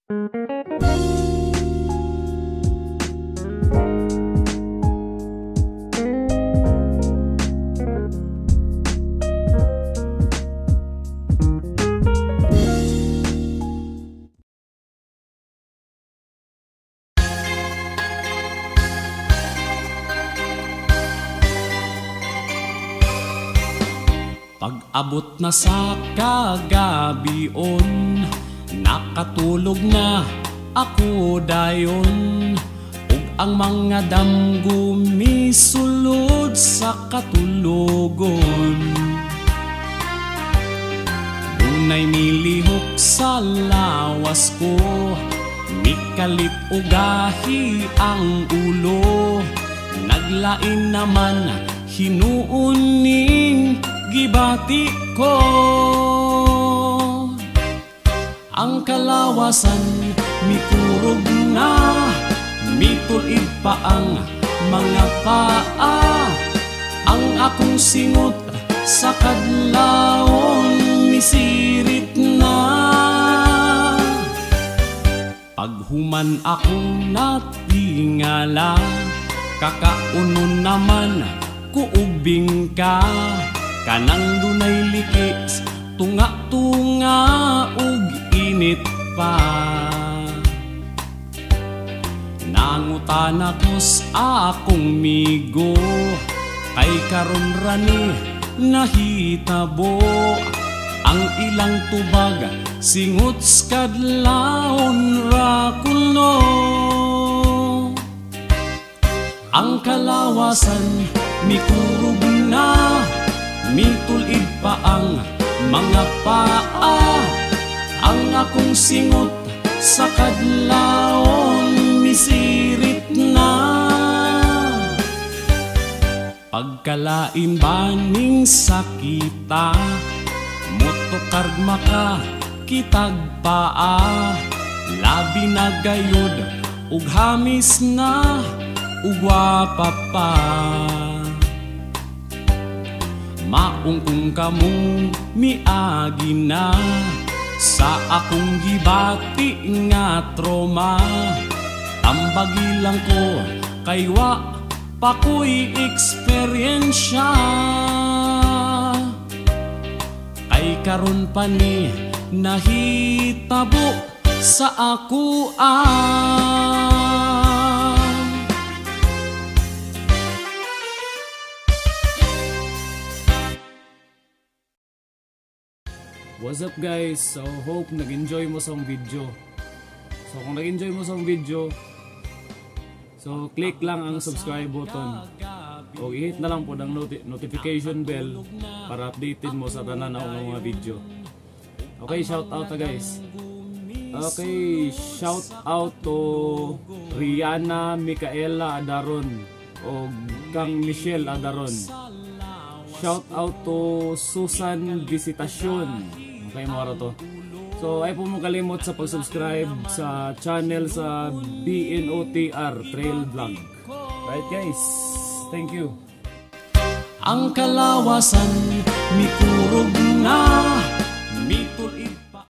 Pag-abot na sa kagabion, nakatulog na ako dayon, ug ang mga damgo misulod sa katulogon. Dunay nilihok sa lawas ko, mikalit ugahi ang ulo, naglain naman hinuuning gibati ko. Ang kalawasan miturog na, mitulid pa ang mga paa. Ang akong singot sa kadlawon misirit na. Paghuman akong natingala, kakaunon naman kuubing ka. Kanang dunay likis, tunga-tunga ug init pa. Nangutan ako sa akong migo, kay karon rani nahitabo. Ang ilang tubag singot kadlawon ra kuno. Ang kalawasan mikurog na, mitulid pa ang mga paa. Ang akong singot sa kadlawon misirit na. Pagkalain baning sakita, motokarg maka kitag paa. Labi na gayod ug hamis na ugwa pa. Maungkong kamong miagi na sa akong gibati nga trauma. Tambagi lang ko kay wa pa ko'y eksperyensya. Kay karon pa ni nahitabo sa ako What's up guys? So hope nag-enjoy mo sa video. So kung nag-enjoy mo sa video, so click lang ang subscribe button o i-hit na lang po ang notification bell para updated mo sa tanan ng mga video. Okay, shout out guys. Okay, shout out to Rihanna Micaela Adaron o kang Michelle Adaron. Shout out to Susan Visitacion. Okay, mga to. So, ay po mo kalimot sa pag-subscribe sa channel sa BNOTR Trail Vlog. Right guys, thank you. Ang kalawasan mikurog na,